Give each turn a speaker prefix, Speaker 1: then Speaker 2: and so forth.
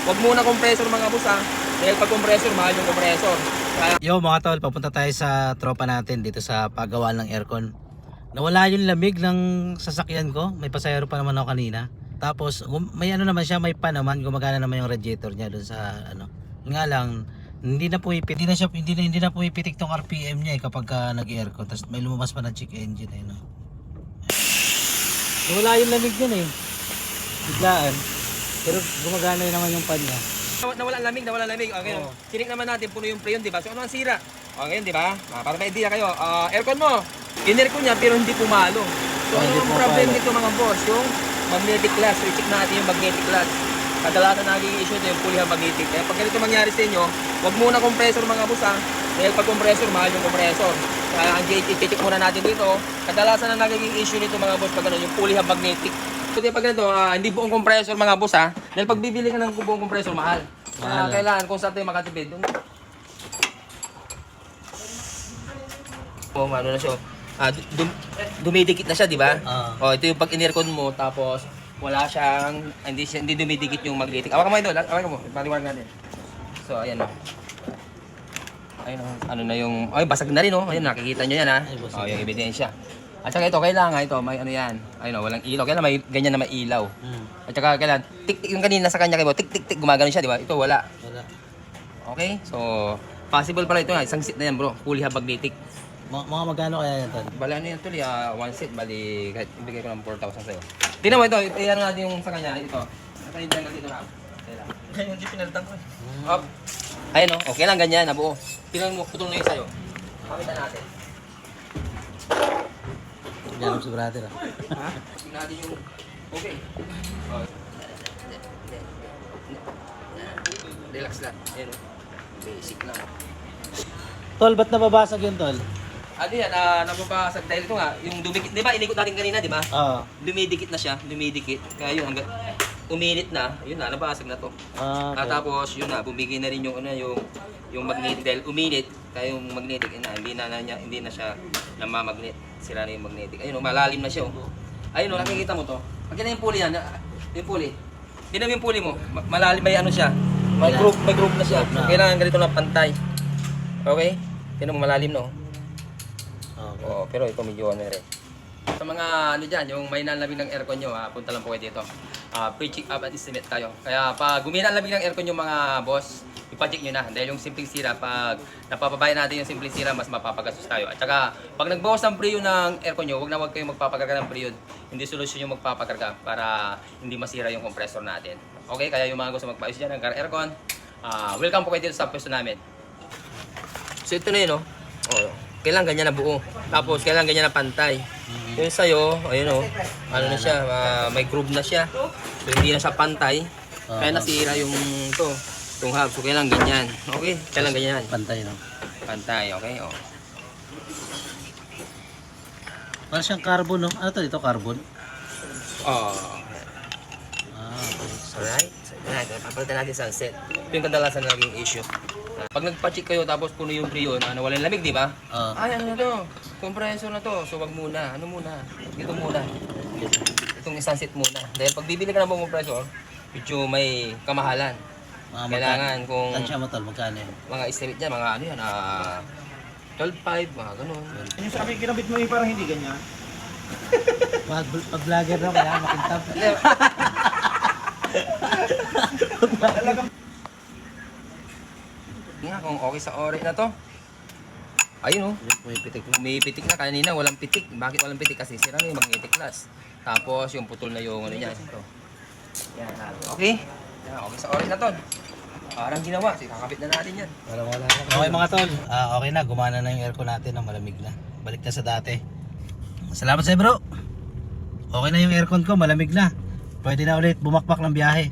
Speaker 1: Huwag muna compressor mga boss ha. Dahil pag compressor, mahal yung compressor.
Speaker 2: Yo mga tol, papunta tayo sa tropa natin dito sa paggawaan ng aircon. Nawala yung lamig ng sasakyan ko. May pasahero pa naman ako kanina. Tapos may ano naman siya, may pan naman, gumagana naman yung radiator niya doon sa ano. Nga lang, hindi na pumipitik tong RPM niya kapag nag-aircon. Tapos may lumabas pa na check engine eh, no. Nawala yung lamig niyan eh. Biglaan. Pero gumagana naman yung pan niya.
Speaker 1: Nawala lamig. Okay.
Speaker 2: Oo.
Speaker 1: Sinik naman natin, puno yung preyon, di ba? So ano ang sira? Okay, di ba? Para may idea kayo. Aircon mo. In-aircon niya pero hindi pumalo. So ano ang problem nito mga boss? Yung magnetic clutch. So i-check natin yung magnetic clutch. Kadalasan naging issue ito yung pulley magnetic. Kaya pag ganito mangyari sa inyo, huwag muna compressor mga boss ha. Dahil pag compressor, mahal yung compressor. Kaya ang i-check muna natin dito. Kadalasan na naging issue nito mga boss pag ano, yung pulley magnetic. So pag ganito, hindi buong compressor mga boss ha. Dahil pag bibili ka ng buong compressor, mahal. Kailangan kung saan tayo makatipid. Ano na siya. Dumidikit na siya, di ba? Ito yung pag in-aircon mo, tapos wala siyang, hindi dumidikit yung magnetic. Awakan mo ito, awakan mo, paliwanag natin. So, ayan o. Ayun o, ano na yung, basag na rin o. Ayun, nakikita nyo yan ha. Yung ebidensya. At saka ito, kailangan ito, may ano yan. Ayun o, walang ilaw. Kailangan may ganyan na may ilaw. At saka kailangan, tik-tik yung kanina sa kanya kayo, tik-tik-tik, gumagano siya, di ba? Ito, wala. Okay? So, possible pala ito nga, isang seat na yan bro, fully magnetic.
Speaker 2: Mga magkano kaya yan tol?
Speaker 1: Bali ano yan tol, one seat, bali, kahit ibigay ko ng 4,000 sa'yo. Tingnan mo ito, iyan natin yung sa kanya, ito. Nasa yung jungle dito na. Ganyan yung jeep pinalitan ko eh. Up. Ayun o, okay lang ganyan, nabuo. Tingnan mo, putol na yung sa'yo. Pakita natin.
Speaker 2: Yan ang sigurado na.
Speaker 1: Ha? Tingnan natin yung, okay. Relax lang, ayun o. Basic lang.
Speaker 2: Tol, ba't nababasag yun tol?
Speaker 1: Ano yan, nababasag dahil ito nga, yung dumikit, di ba, inikot natin kanina, di ba?
Speaker 2: Oo.
Speaker 1: Dumidikit na siya, kaya yun, hanggang uminit na, yun na, nabasag na to.
Speaker 2: Okay.
Speaker 1: Tapos, yun na, bumigay na rin yung, yung magnetic, dahil uminit, kaya yung magnetic, hindi na siya namamagnet, sira na yung magnetic. Ayun, malalim na siya, oh. Ayun, nakikita mo to. Pag yan yung pulley yan, yung pulley. Tingnan mo yung pulley mo, malalim, may ano siya, may group na siya. So, kailangan ganito na pantay. Okay? Tingnan mo, malalim no. Oo, pero ito medyo ano rin. Sa mga ano dyan, yung may nalamig ng aircon nyo, punta lang po kayo dito. Pre-check up at estimate tayo. Kaya pag gumina ang lamig ng aircon yung mga boss, ipa-check nyo na. Dahil yung simpleng sira, pag napapabayan natin yung simpleng sira, mas mapapagastos tayo. At saka, pag nagbawas ng preyo ng aircon nyo, huwag kayong magpapakarga ng preyo. Hindi solusyon yung magpapakarga para hindi masira yung compressor natin. Okay, kaya yung mga gusto magpaayos dyan ng car aircon, welcome po kayo dito sa pwesto namin. So ito na yun, no? Kailangan ganyan na buo. Tapos kailangan ganyan na pantay. Yung sa'yo, ayun o, ano na siya, may groove na siya. So hindi na siya pantay. Kaya nasira yung itong hub. So kailangan ganyan. Okay? Kailangan ganyan.
Speaker 2: Pantay no?
Speaker 1: Pantay, okay? O.
Speaker 2: Parang siyang carbon no? Ano to dito, carbon?
Speaker 1: Okay. Alright. So papalitan natin sunset. Ito yung kadalasan na naging issue. Pag nagpa-check kayo tapos puno yung preyon, walang lamig, di ba? Ay, ano na to? Compressor na to. So wag muna. Ano muna? Ito muna. Itong sunset muna. Dahil pag bibili ka ng buong compressor, medyo may kamahalan. Kailangan kung
Speaker 2: tansya mo tol, magkano yun?
Speaker 1: mga estimate dyan, mga ano yan, 12.5, mga ganun.
Speaker 3: Yung sabi, kinabit mo yung parang hindi ganyan.
Speaker 2: Pag vlogger no, kaya makintab.
Speaker 1: Nga, kung okay sa oras na to. Ayun o. Umipitik na. Kanina walang pitik. Bakit walang pitik? Kasi sira na yung magnetic clutch. Tapos yung putol na yung ano yan. Ito. Yan. Okay? Yan, okay sa oras na to. Parang ginawa. Sige, kakapit na natin yan.
Speaker 2: Okay mga tol, okay na. Gumana na yung aircon natin. Malamig na. Balik na sa dati. Salamat sa'yo bro. Okay na yung aircon ko. Malamig na. Pwede na ulit bumakbak ng biyahe.